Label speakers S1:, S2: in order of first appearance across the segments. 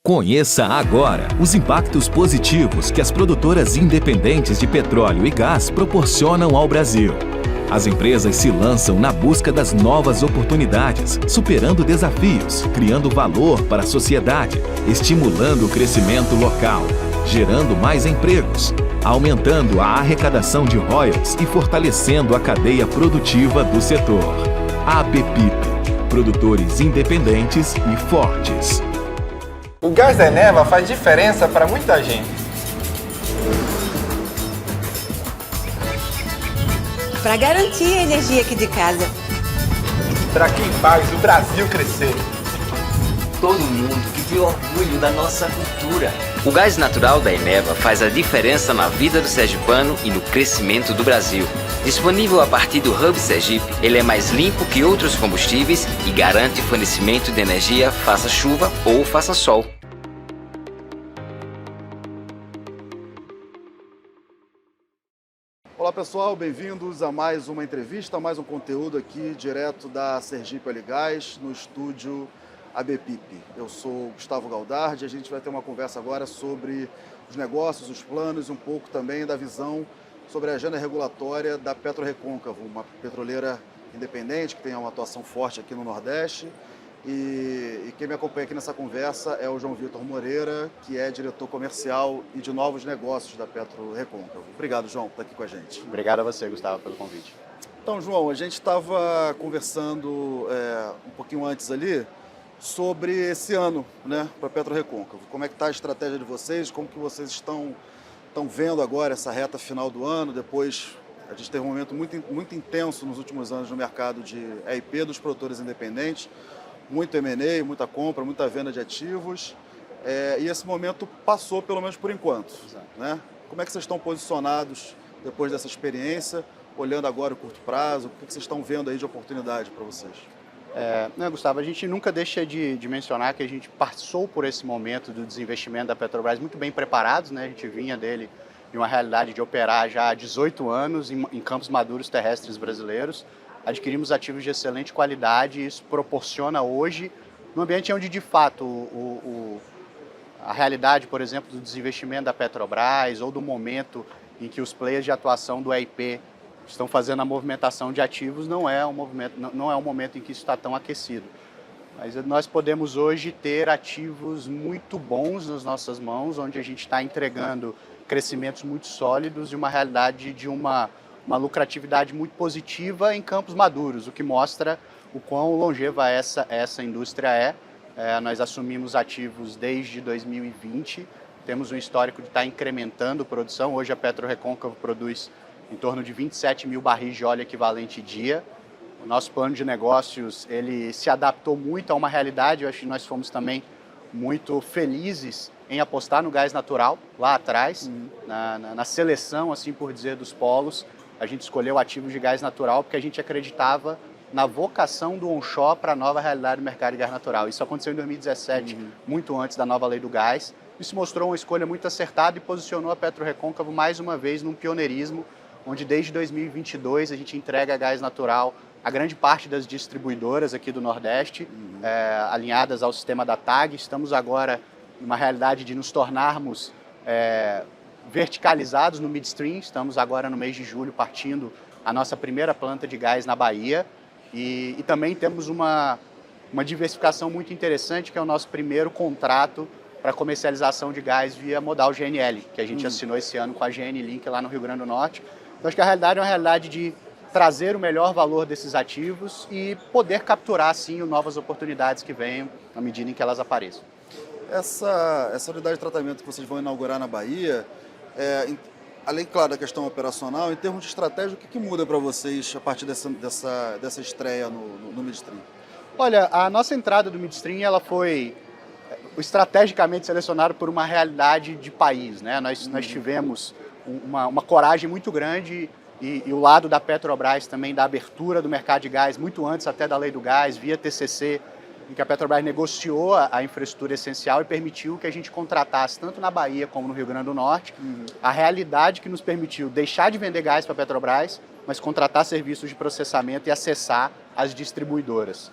S1: Conheça agora os impactos positivos que as produtoras independentes de petróleo e gás proporcionam ao Brasil. As empresas se lançam na busca das novas oportunidades, superando desafios, criando valor para a sociedade, estimulando o crescimento local, gerando mais empregos, aumentando a arrecadação de royalties e fortalecendo a cadeia produtiva do setor. ABPIP, produtores independentes e fortes.
S2: O gás da Eneva faz diferença para muita gente.
S3: Para garantir a energia aqui de casa.
S2: Para quem faz o Brasil crescer.
S4: Todo mundo que tem orgulho da nossa cultura. O gás natural da Eneva faz a diferença na vida do sergipano e no crescimento do Brasil. Disponível a partir do Hub Sergipe, ele é mais limpo que outros combustíveis e garante fornecimento de energia faça chuva ou faça sol.
S5: Olá pessoal, bem-vindos a mais uma entrevista, mais um conteúdo aqui direto da Sergipe Óleo e Gás, no estúdio ABPIP. Eu sou o Gustavo Galdardi e a gente vai ter uma conversa agora sobre os negócios, os planos e um pouco também da visão sobre a agenda regulatória da PetroRecôncavo, uma petroleira independente que tem uma atuação forte aqui no Nordeste. E quem me acompanha aqui nessa conversa é o João Vitor Moreira, que é diretor comercial e de novos negócios da PetroRecôncavo. Obrigado, João, por estar aqui com a gente.
S6: Obrigado a você, Gustavo, pelo convite.
S5: Então, João, a gente estava conversando um pouquinho antes ali sobre esse ano, né, para a PetroRecôncavo. Como é que está a estratégia de vocês? Como que vocês estão vendo agora essa reta final do ano? Depois a gente teve um momento muito intenso nos últimos anos no mercado de EIP dos produtores independentes. Muito M&A, muita compra, muita venda de ativos. E esse momento passou, pelo menos por enquanto. Né? Como é que vocês estão posicionados depois dessa experiência, olhando agora o curto prazo? O que vocês estão vendo aí de oportunidade para vocês?
S6: Gustavo, a gente nunca deixa de mencionar que a gente passou por esse momento do desinvestimento da Petrobras muito bem preparados, né? A gente vinha dele de uma realidade de operar já há 18 anos em campos maduros terrestres brasileiros. Adquirimos ativos de excelente qualidade e isso proporciona hoje, no ambiente onde de fato a realidade, por exemplo, do desinvestimento da Petrobras ou do momento em que os players de atuação do EIP estão fazendo a movimentação de ativos, não é um momento em que isso está tão aquecido. Mas nós podemos hoje ter ativos muito bons nas nossas mãos, onde a gente está entregando crescimentos muito sólidos e uma realidade de uma lucratividade muito positiva em campos maduros, o que mostra o quão longeva essa indústria é. Nós assumimos ativos desde 2020, temos um histórico de estar incrementando produção. Hoje a PetroRecôncavo produz em torno de 27 mil barris de óleo equivalente dia. O nosso plano de negócios ele se adaptou muito a uma realidade. Eu acho que nós fomos também muito felizes em apostar no gás natural lá atrás, na seleção, assim por dizer, dos polos. A gente escolheu ativos de gás natural porque a gente acreditava na vocação do onshore para a nova realidade do mercado de gás natural. Isso aconteceu em 2017, muito antes da nova lei do gás. Isso mostrou uma escolha muito acertada e posicionou a PetroRecôncavo mais uma vez num pioneirismo, onde desde 2022 a gente entrega gás natural a grande parte das distribuidoras aqui do Nordeste, alinhadas ao sistema da TAG. Estamos agora numa realidade de nos tornarmos verticalizados no midstream. Estamos agora no mês de julho partindo a nossa primeira planta de gás na Bahia e também temos uma diversificação muito interessante, que é o nosso primeiro contrato para comercialização de gás via modal GNL, que a gente assinou esse ano com a GN Link lá no Rio Grande do Norte. Então acho que a realidade é uma realidade de trazer o melhor valor desses ativos e poder capturar, sim, novas oportunidades que venham à medida em que elas apareçam.
S5: Essa unidade de tratamento que vocês vão inaugurar na Bahia, além, claro, da questão operacional, em termos de estratégia, o que muda para vocês a partir dessa estreia no midstream?
S6: Olha, a nossa entrada do midstream ela foi estrategicamente selecionada por uma realidade de país, né? Nós tivemos uma coragem muito grande e o lado da Petrobras também da abertura do mercado de gás, muito antes até da lei do gás, via TCC, em que a Petrobras negociou a infraestrutura essencial e permitiu que a gente contratasse, tanto na Bahia como no Rio Grande do Norte, a realidade que nos permitiu deixar de vender gás para a Petrobras, mas contratar serviços de processamento e acessar as distribuidoras.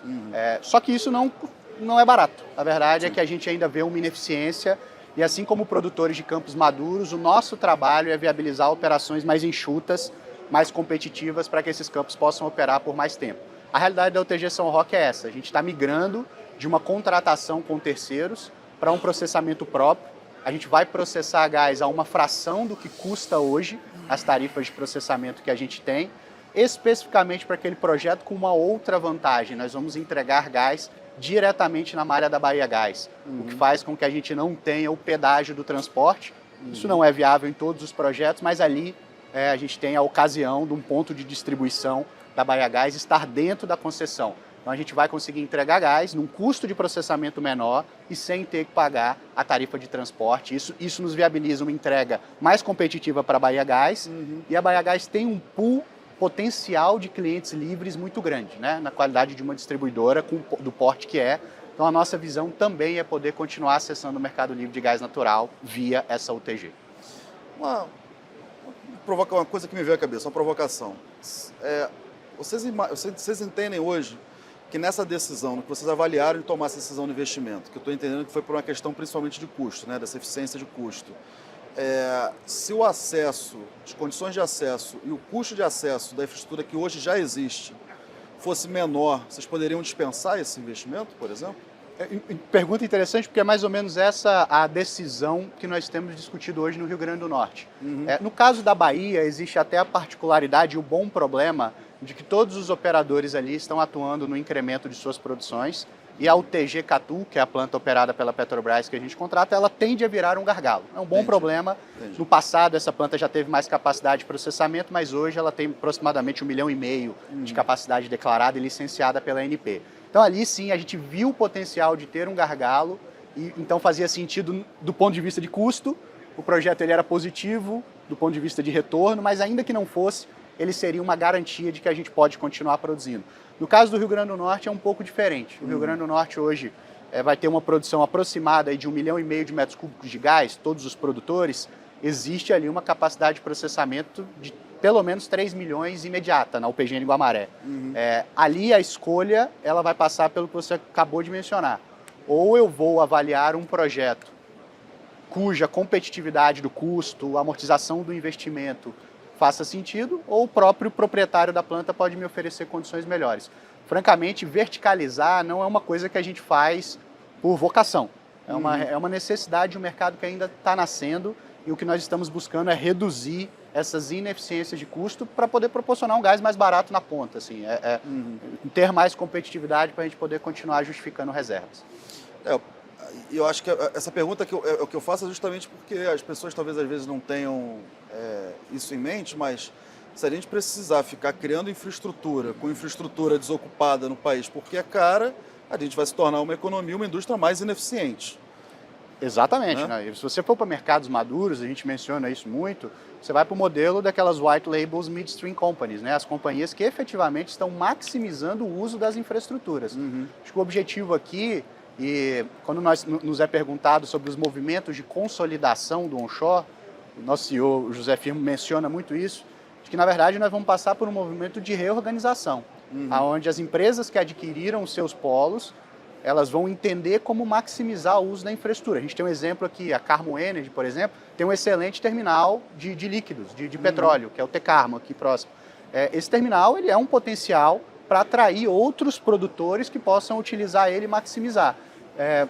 S6: Só que isso não não é barato. A verdade é que a gente ainda vê uma ineficiência e assim como produtores de campos maduros, o nosso trabalho é viabilizar operações mais enxutas, mais competitivas para que esses campos possam operar por mais tempo. A realidade da UTG São Roque é essa, a gente está migrando de uma contratação com terceiros para um processamento próprio. A gente vai processar gás a uma fração do que custa hoje as tarifas de processamento que a gente tem, especificamente para aquele projeto com uma outra vantagem. Nós vamos entregar gás diretamente na malha da Bahia Gás, o que faz com que a gente não tenha o pedágio do transporte. Isso não é viável em todos os projetos, mas ali a gente tem a ocasião de um ponto de distribuição da Bahia Gás estar dentro da concessão. Então a gente vai conseguir entregar gás num custo de processamento menor e sem ter que pagar a tarifa de transporte. Isso nos viabiliza uma entrega mais competitiva para a Bahia Gás e a Bahia Gás tem um pool potencial de clientes livres muito grande, né? Na qualidade de uma distribuidora do porte que é. Então a nossa visão também é poder continuar acessando o mercado livre de gás natural via essa UTG.
S5: Uma coisa que me veio à cabeça, uma provocação. Vocês entendem hoje que nessa decisão, que vocês avaliaram de tomar essa decisão de investimento, que eu estou entendendo que foi por uma questão principalmente de custo, né, dessa eficiência de custo, se o acesso, as condições de acesso e o custo de acesso da infraestrutura que hoje já existe fosse menor, vocês poderiam dispensar esse investimento, por exemplo?
S6: Pergunta interessante, porque é mais ou menos essa a decisão que nós temos discutido hoje no Rio Grande do Norte. No caso da Bahia, existe até a particularidade e o bom problema de que todos os operadores ali estão atuando no incremento de suas produções e a UTG Catu, que é a planta operada pela Petrobras que a gente contrata, ela tende a virar um gargalo. É um bom problema. No passado, essa planta já teve mais capacidade de processamento, mas hoje ela tem aproximadamente 1,5 milhão de capacidade declarada e licenciada pela ANP. Então ali sim a gente viu o potencial de ter um gargalo e então fazia sentido do ponto de vista de custo. O projeto ele era positivo do ponto de vista de retorno, mas ainda que não fosse, ele seria uma garantia de que a gente pode continuar produzindo. No caso do Rio Grande do Norte é um pouco diferente. O Rio Grande do Norte hoje vai ter uma produção aproximada de 1,5 milhão de metros cúbicos de gás, todos os produtores. Existe ali uma capacidade de processamento de pelo menos 3 milhões imediata na UPGN Guamaré. Ali a escolha ela vai passar pelo que você acabou de mencionar. Ou eu vou avaliar um projeto cuja competitividade do custo, amortização do investimento faça sentido, ou o próprio proprietário da planta pode me oferecer condições melhores. Francamente, verticalizar não é uma coisa que a gente faz por vocação. É uma necessidade, um mercado que ainda está nascendo e o que nós estamos buscando é reduzir essas ineficiências de custo para poder proporcionar um gás mais barato na ponta, assim, ter mais competitividade para a gente poder continuar justificando reservas.
S5: Eu acho que essa pergunta que eu faço é justamente porque as pessoas talvez às vezes não tenham isso em mente, mas se a gente precisar ficar criando infraestrutura, com infraestrutura desocupada no país porque é cara, a gente vai se tornar uma economia, uma indústria mais ineficiente.
S6: Exatamente, né? Se você for para mercados maduros, a gente menciona isso muito, você vai para o modelo daquelas white labels midstream companies, né? As companhias que efetivamente estão maximizando o uso das infraestruturas. Acho que o objetivo aqui, e quando nos é perguntado sobre os movimentos de consolidação do onshore, o nosso CEO, o José Firmo, menciona muito isso, de que na verdade nós vamos passar por um movimento de reorganização, onde as empresas que adquiriram os seus polos, elas vão entender como maximizar o uso da infraestrutura. A gente tem um exemplo aqui, a Carmo Energy, por exemplo, tem um excelente terminal de líquidos, de petróleo, que é o T-Carmo, aqui próximo. Esse terminal ele é um potencial para atrair outros produtores que possam utilizar ele e maximizar.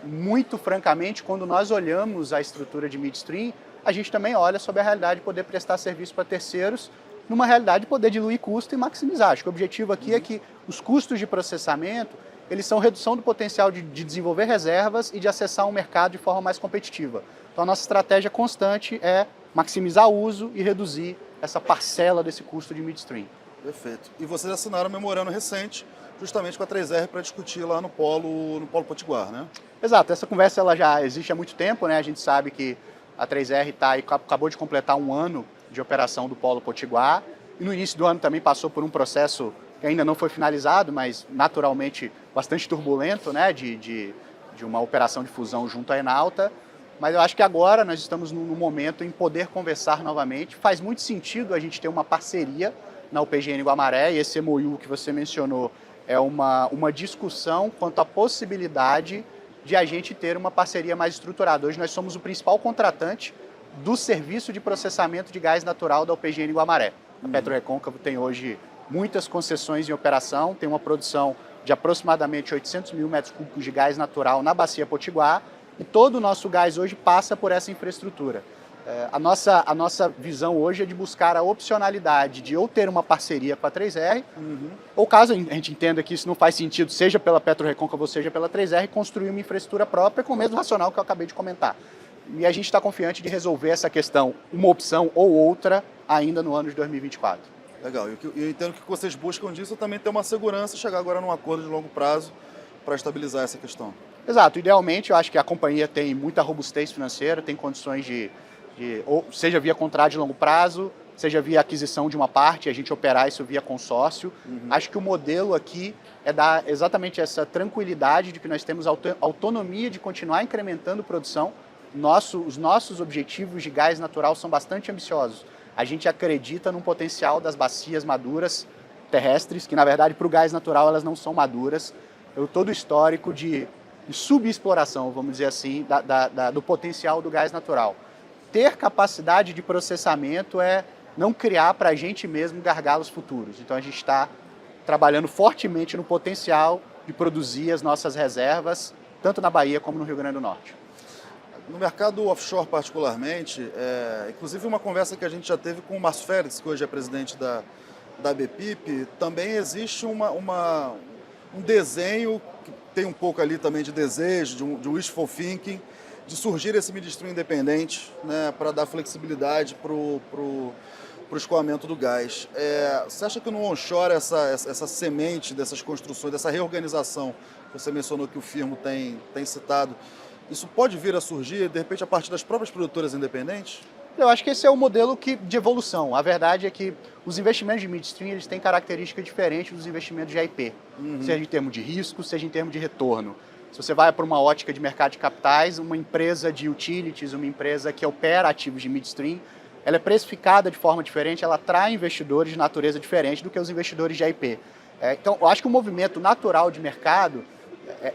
S6: Muito francamente, quando nós olhamos a estrutura de midstream, a gente também olha sobre a realidade de poder prestar serviço para terceiros, numa realidade de poder diluir custo e maximizar. Acho que o objetivo aqui é que os custos de processamento eles são redução do potencial de desenvolver reservas e de acessar um mercado de forma mais competitiva. Então a nossa estratégia constante é maximizar o uso e reduzir essa parcela desse custo de midstream.
S5: Perfeito. E vocês assinaram um memorando recente, justamente com a 3R para discutir lá no Polo Potiguar, né?
S6: Exato. Essa conversa ela já existe há muito tempo, né? A gente sabe que a 3R acabou de completar um ano de operação do Polo Potiguar e no início do ano também passou por um processo que ainda não foi finalizado, mas naturalmente bastante turbulento, né, de uma operação de fusão junto à Enalta. Mas eu acho que agora nós estamos num momento em poder conversar novamente. Faz muito sentido a gente ter uma parceria na UPGN Guamaré, e esse MOU que você mencionou, é uma discussão quanto à possibilidade de a gente ter uma parceria mais estruturada. Hoje nós somos o principal contratante do serviço de processamento de gás natural da UPGN Guamaré. A PetroRecôncavo tem hoje muitas concessões em operação, tem uma produção de aproximadamente 800 mil metros cúbicos de gás natural na Bacia Potiguar, e todo o nosso gás hoje passa por essa infraestrutura. A nossa visão hoje é de buscar a opcionalidade de ou ter uma parceria com a 3R, ou caso a gente entenda que isso não faz sentido, seja pela PetroRecôncavo ou seja pela 3R, construir uma infraestrutura própria com o mesmo racional que eu acabei de comentar. E a gente está confiante de resolver essa questão, uma opção ou outra, ainda no ano de 2024.
S5: Legal, e eu entendo que o que vocês buscam disso é também ter uma segurança e chegar agora num acordo de longo prazo para estabilizar essa questão.
S6: Exato, idealmente eu acho que a companhia tem muita robustez financeira, tem condições ou seja via contrato de longo prazo, seja via aquisição de uma parte, a gente operar isso via consórcio. Acho que o modelo aqui é dar exatamente essa tranquilidade de que nós temos autonomia de continuar incrementando produção. Os nossos objetivos de gás natural são bastante ambiciosos. A gente acredita num potencial das bacias maduras terrestres, que na verdade para o gás natural elas não são maduras. Todo o histórico de subexploração, vamos dizer assim, do potencial do gás natural. Ter capacidade de processamento é não criar para a gente mesmo gargalos futuros. Então a gente está trabalhando fortemente no potencial de produzir as nossas reservas, tanto na Bahia como no Rio Grande do Norte.
S5: No mercado offshore particularmente, inclusive uma conversa que a gente já teve com o Márcio Félix, que hoje é presidente da BPIP, também existe um desenho, que tem um pouco ali também de desejo, de wishful thinking, de surgir esse midstream independente, né, para dar flexibilidade para o escoamento do gás. Você acha que no onshore essa semente dessas construções, dessa reorganização que você mencionou que o firmo tem citado, isso pode vir a surgir, de repente, a partir das próprias produtoras independentes?
S6: Eu acho que esse é o modelo de evolução. A verdade é que os investimentos de midstream eles têm características diferentes dos investimentos de IP, seja em termos de risco, seja em termos de retorno. Se você vai para uma ótica de mercado de capitais, uma empresa de utilities, uma empresa que opera ativos de midstream, ela é precificada de forma diferente, ela atrai investidores de natureza diferente do que os investidores de IP. Então, eu acho que o movimento natural de mercado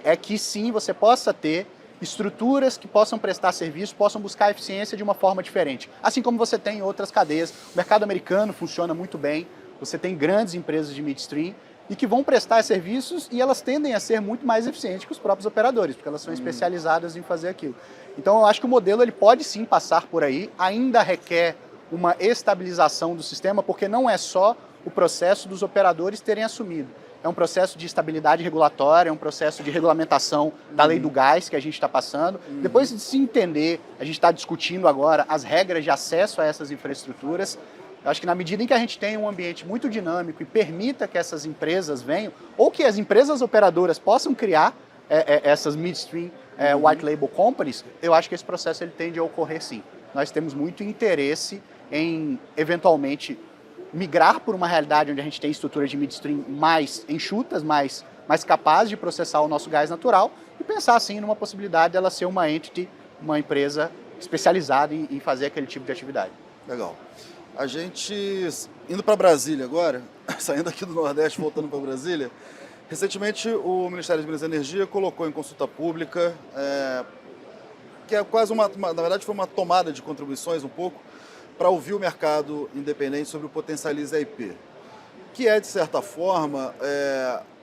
S6: é que sim, você possa ter estruturas que possam prestar serviço, possam buscar eficiência de uma forma diferente. Assim como você tem em outras cadeias. O mercado americano funciona muito bem, você tem grandes empresas de midstream e que vão prestar serviços e elas tendem a ser muito mais eficientes que os próprios operadores, porque elas são especializadas em fazer aquilo. Então eu acho que o modelo ele pode sim passar por aí, ainda requer uma estabilização do sistema, porque não é só o processo dos operadores terem assumido. É um processo de estabilidade regulatória, é um processo de regulamentação da lei do gás que a gente está passando. Depois de se entender, a gente está discutindo agora as regras de acesso a essas infraestruturas. Eu acho que na medida em que a gente tem um ambiente muito dinâmico e permita que essas empresas venham, ou que as empresas operadoras possam criar essas midstream white label companies, eu acho que esse processo ele tende a ocorrer sim. Nós temos muito interesse em, eventualmente, migrar por uma realidade onde a gente tem estruturas de midstream mais enxutas, mais capazes de processar o nosso gás natural e pensar, assim, numa possibilidade dela ser uma entity, uma empresa especializada em fazer aquele tipo de atividade.
S5: Legal. A gente, indo para Brasília agora, saindo aqui do Nordeste, voltando para Brasília, recentemente o Ministério de Minas e Energia colocou em consulta pública, que é quase na verdade foi uma tomada de contribuições um pouco, para ouvir o mercado independente sobre o Potencialize IP, que é, de certa forma,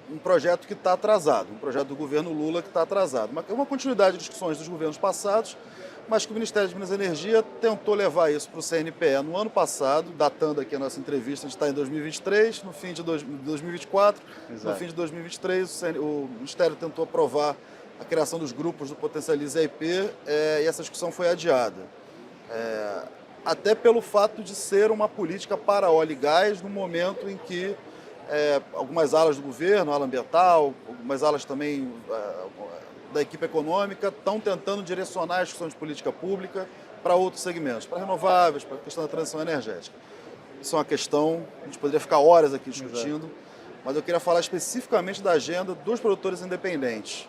S5: um projeto que está atrasado, um projeto do governo Lula que está atrasado. É uma continuidade de discussões dos governos passados, mas que o Ministério de Minas e Energia tentou levar isso para o CNPE no ano passado, datando aqui a nossa entrevista, a gente está em 2023, no fim de 2024, Exato. No fim de 2023 o Ministério tentou aprovar a criação dos grupos do Potencialize IP e essa discussão foi adiada. Até pelo fato de ser uma política para óleo e gás no momento em que algumas alas do governo, a ala ambiental, algumas alas também da equipe econômica estão tentando direcionar a discussão de política pública para outros segmentos, para renováveis, para a questão da transição energética. Isso é uma questão, a gente poderia ficar horas aqui discutindo, Exato. Mas eu queria falar especificamente da agenda dos produtores independentes.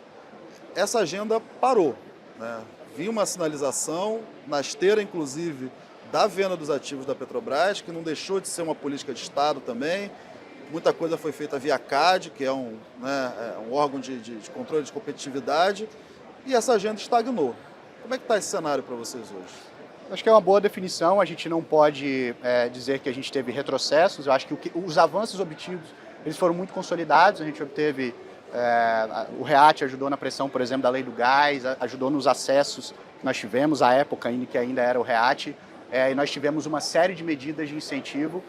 S5: Essa agenda parou, né? Vinha uma sinalização, na esteira inclusive da venda dos ativos da Petrobras, que não deixou de ser uma política de Estado também, muita coisa foi feita via CAD, que é um órgão de controle de competitividade, e essa agenda estagnou. Como é que está esse cenário para vocês hoje?
S6: Acho que é uma boa definição, a gente não pode dizer que a gente teve retrocessos, eu acho que os avanços obtidos, eles foram muito consolidados, a gente obteve, o REAT ajudou na pressão, por exemplo, da lei do gás, ajudou nos acessos que nós tivemos, à época que ainda era o REAT, e nós tivemos uma série de medidas de incentivo.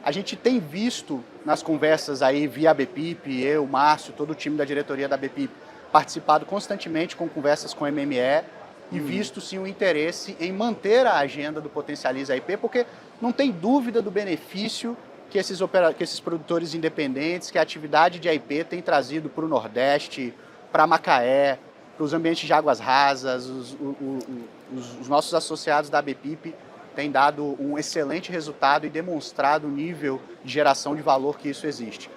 S6: A gente tem visto nas conversas aí via ABPIP, eu, Márcio, todo o time da diretoria da ABPIP, participado constantemente com conversas com o MME e visto sim o interesse em manter a agenda do Potencializa IP, porque não tem dúvida do benefício que esses produtores independentes, que a atividade de IP tem trazido para o Nordeste, para Macaé, para os ambientes de águas rasas, os nossos associados da ABPIP têm dado um excelente resultado e demonstrado o nível de geração de valor que isso existe.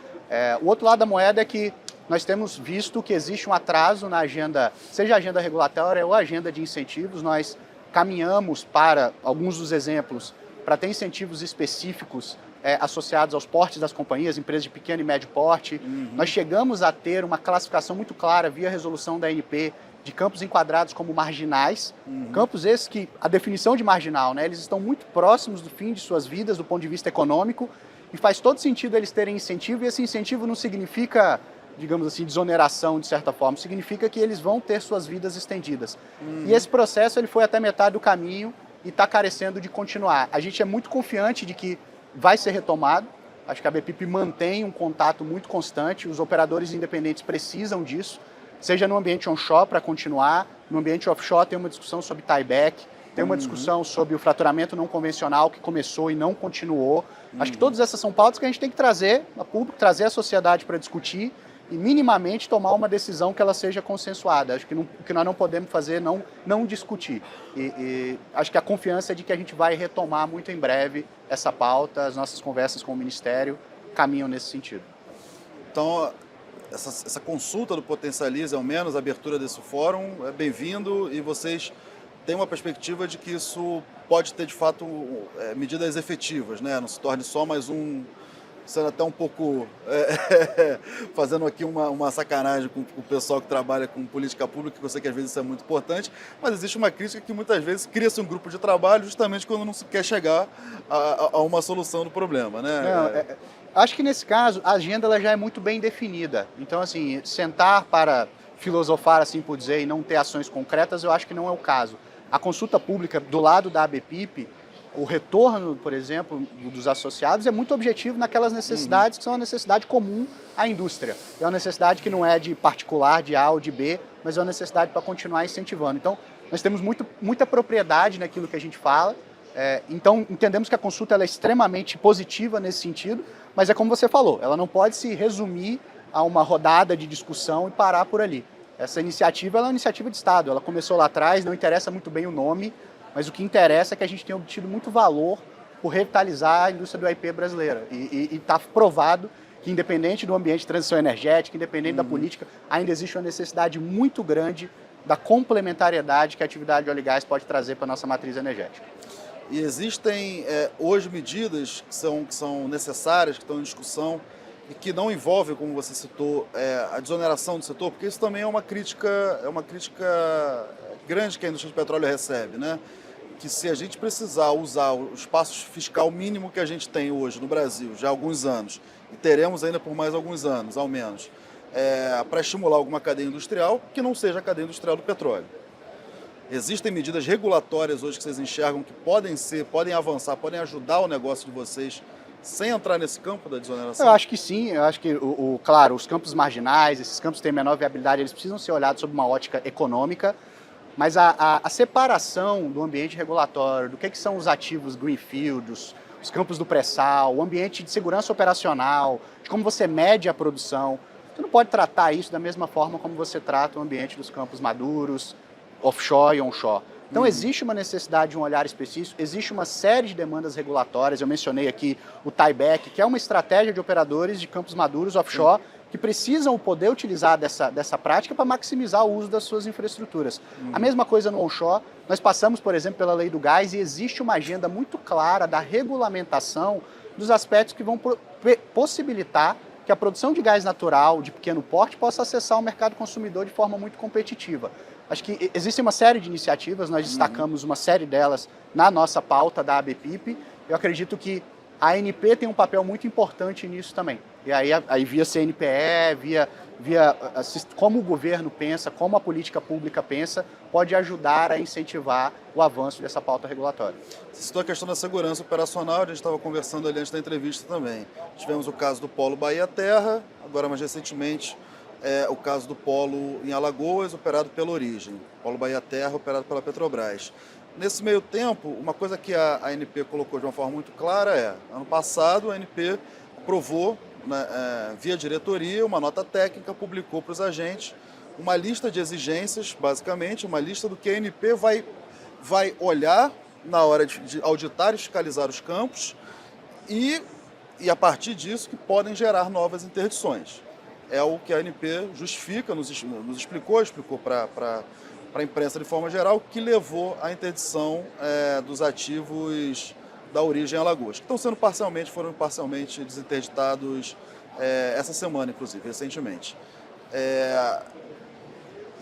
S6: O outro lado da moeda é que nós temos visto que existe um atraso na agenda, seja a agenda regulatória ou a agenda de incentivos. Nós caminhamos para, alguns dos exemplos, para ter incentivos específicos associados aos portes das companhias, empresas de pequeno e médio porte. Nós chegamos a ter uma classificação muito clara via resolução da ANP de campos enquadrados como marginais, campos esses que, a definição de marginal, né, eles estão muito próximos do fim de suas vidas do ponto de vista econômico e faz todo sentido eles terem incentivo, e esse incentivo não significa, digamos assim, desoneração de certa forma, significa que eles vão ter suas vidas estendidas. E esse processo ele foi até metade do caminho e está carecendo de continuar. A gente é muito confiante de que vai ser retomado, acho que a ABPIP mantém um contato muito constante, os operadores independentes precisam disso, seja no ambiente onshore para continuar, no ambiente offshore tem uma discussão sobre tieback, tem uma discussão sobre o fraturamento não convencional que começou e não continuou. Acho que todas essas são pautas que a gente tem que trazer a público, trazer a sociedade para discutir e minimamente tomar uma decisão que ela seja consensuada. Acho que o que nós não podemos fazer é não discutir. E acho que a confiança é de que a gente vai retomar muito em breve essa pauta, as nossas conversas com o Ministério caminham nesse sentido.
S5: Então, essa consulta do Potencializa, ao menos a abertura desse fórum, é bem-vindo e vocês têm uma perspectiva de que isso pode ter, de fato, medidas efetivas, né? Não se torne só mais sendo até um pouco, fazendo aqui uma sacanagem com o pessoal que trabalha com política pública, que eu sei que às vezes isso é muito importante, mas existe uma crítica que muitas vezes cria-se um grupo de trabalho justamente quando não se quer chegar a uma solução do problema, né?
S6: Não, acho que nesse caso a agenda ela já é muito bem definida, então assim, sentar para filosofar assim por dizer e não ter ações concretas, eu acho que não é o caso. A consulta pública do lado da ABPIP, o retorno, por exemplo, dos associados é muito objetivo naquelas necessidades que são a necessidade comum à indústria. É uma necessidade que não é de particular, de A ou de B, mas é uma necessidade para continuar incentivando. Então, nós temos muita propriedade naquilo que a gente fala, então entendemos que a consulta ela é extremamente positiva nesse sentido, mas é como você falou, ela não pode se resumir a uma rodada de discussão e parar por ali. Essa iniciativa ela é uma iniciativa de Estado, ela começou lá atrás, não interessa muito bem o nome, mas o que interessa é que a gente tenha obtido muito valor por revitalizar a indústria do IP brasileira. E está provado que, independente do ambiente de transição energética, independente da política, ainda existe uma necessidade muito grande da complementariedade que a atividade de óleo e gás pode trazer para a nossa matriz energética.
S5: E existem hoje medidas que são necessárias, que estão em discussão e que não envolvem, como você citou, a desoneração do setor, porque isso também é uma crítica grande que a indústria de petróleo recebe, né? Que se a gente precisar usar o espaço fiscal mínimo que a gente tem hoje no Brasil, já há alguns anos, e teremos ainda por mais alguns anos, ao menos, para estimular alguma cadeia industrial, que não seja a cadeia industrial do petróleo. Existem medidas regulatórias hoje que vocês enxergam que podem avançar, podem ajudar o negócio de vocês sem entrar nesse campo da desoneração?
S6: Eu acho que sim, eu acho que, claro, os campos marginais, esses campos que têm menor viabilidade, eles precisam ser olhados sob uma ótica econômica, mas a separação do ambiente regulatório, do que são os ativos greenfield, os campos do pré-sal, o ambiente de segurança operacional, de como você mede a produção, você não pode tratar isso da mesma forma como você trata o ambiente dos campos maduros, offshore e onshore. Então existe uma necessidade de um olhar específico, existe uma série de demandas regulatórias, eu mencionei aqui o tieback, que é uma estratégia de operadores de campos maduros offshore que precisam poder utilizar dessa prática para maximizar o uso das suas infraestruturas. A mesma coisa no onshore, nós passamos, por exemplo, pela lei do gás e existe uma agenda muito clara da regulamentação dos aspectos que vão possibilitar que a produção de gás natural de pequeno porte possa acessar o mercado consumidor de forma muito competitiva. Acho que existe uma série de iniciativas, nós destacamos uma série delas na nossa pauta da ABPIP. Eu acredito que a ANP tem um papel muito importante nisso também. E aí via CNPE, via como o governo pensa, como a política pública pensa, pode ajudar a incentivar o avanço dessa pauta regulatória.
S5: Você citou a questão da segurança operacional, a gente estava conversando ali antes da entrevista também. Tivemos o caso do Polo Bahia Terra, agora mais recentemente o caso do Polo em Alagoas, operado pela Origem. Polo Bahia Terra, operado pela Petrobras. Nesse meio tempo, uma coisa que a ANP colocou de uma forma muito clara ano passado a ANP aprovou, via diretoria, uma nota técnica, publicou para os agentes uma lista de exigências, basicamente, uma lista do que a ANP vai olhar na hora de auditar e fiscalizar os campos e a partir disso que podem gerar novas interdições. É o que a ANP justifica, nos explicou para a imprensa de forma geral, que levou à interdição dos ativos da Origem em Alagoas, que foram parcialmente desinterditados essa semana, inclusive, recentemente.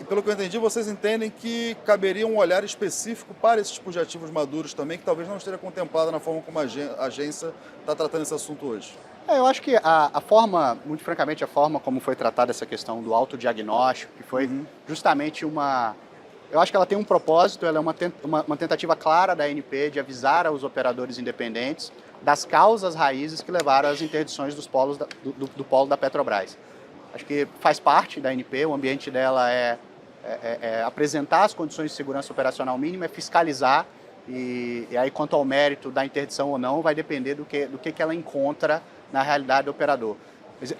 S5: E pelo que eu entendi, vocês entendem que caberia um olhar específico para esses tipos de ativos maduros também, que talvez não esteja contemplado na forma como a agência está tratando esse assunto hoje.
S6: Eu acho que a forma, muito francamente, a forma como foi tratada essa questão do autodiagnóstico, que foi justamente eu acho que ela tem um propósito, ela é uma tentativa clara da ANP de avisar aos operadores independentes das causas raízes que levaram às interdições dos polos do polo da Petrobras. Acho que faz parte da ANP, o ambiente dela é apresentar as condições de segurança operacional mínima, é fiscalizar, e aí quanto ao mérito da interdição ou não, vai depender do que ela encontra na realidade do operador.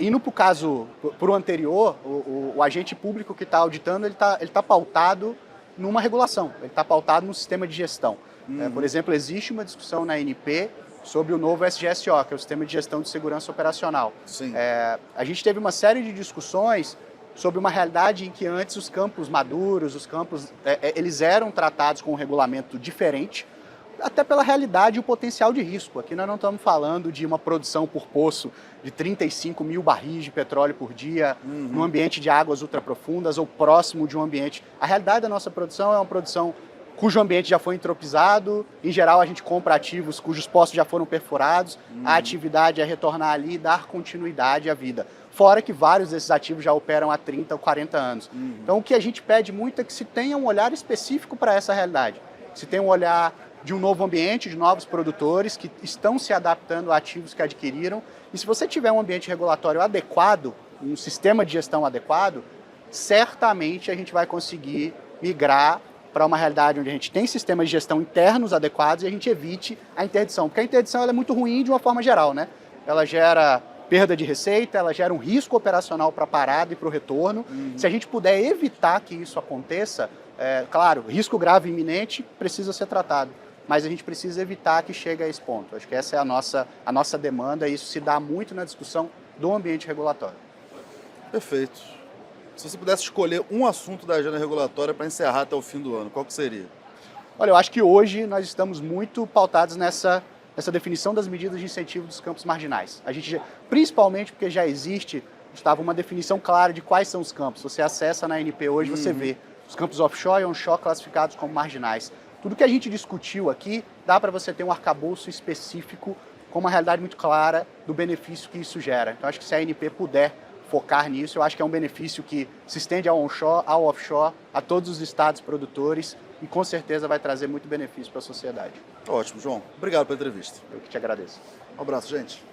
S6: Indo para o caso, para o anterior, o agente público que está auditando, ele tá pautado numa regulação, ele está pautado num sistema de gestão. Por exemplo, existe uma discussão na ANP sobre o novo SGSO, que é o Sistema de Gestão de Segurança Operacional.
S5: Sim.
S6: A gente teve uma série de discussões sobre uma realidade em que antes os campos maduros, os campos, eles eram tratados com um regulamento diferente, até pela realidade e o potencial de risco. Aqui nós não estamos falando de uma produção por poço de 35 mil barris de petróleo por dia, num ambiente de águas ultraprofundas ou próximo de um ambiente. A realidade da nossa produção é uma produção cujo ambiente já foi entropizado. Em geral, a gente compra ativos cujos poços já foram perfurados. A atividade é retornar ali e dar continuidade à vida. Fora que vários desses ativos já operam há 30 ou 40 anos. Então, o que a gente pede muito é que se tenha um olhar específico para essa realidade. Se tenha um olhar de um novo ambiente, de novos produtores que estão se adaptando a ativos que adquiriram. E se você tiver um ambiente regulatório adequado, um sistema de gestão adequado, certamente a gente vai conseguir migrar para uma realidade onde a gente tem sistemas de gestão internos adequados e a gente evite a interdição. Porque a interdição ela é muito ruim de uma forma geral, né? Ela gera perda de receita, ela gera um risco operacional para a parada e para o retorno. Se a gente puder evitar que isso aconteça, claro, risco grave e iminente precisa ser tratado. Mas a gente precisa evitar que chegue a esse ponto. Acho que essa é a nossa demanda e isso se dá muito na discussão do ambiente regulatório.
S5: Perfeito. Se você pudesse escolher um assunto da agenda regulatória para encerrar até o fim do ano, qual que seria?
S6: Olha, eu acho que hoje nós estamos muito pautados nessa definição das medidas de incentivo dos campos marginais. A gente, principalmente porque já existe, Gustavo, uma definição clara de quais são os campos. Você acessa na ANP hoje, você vê os campos offshore e onshore classificados como marginais. Tudo que a gente discutiu aqui, dá para você ter um arcabouço específico com uma realidade muito clara do benefício que isso gera. Então, acho que se a ANP puder focar nisso, eu acho que é um benefício que se estende ao onshore, ao offshore, a todos os estados produtores e com certeza vai trazer muito benefício para a sociedade.
S5: Ótimo, João. Obrigado pela entrevista.
S6: Eu que te agradeço.
S5: Um abraço, gente.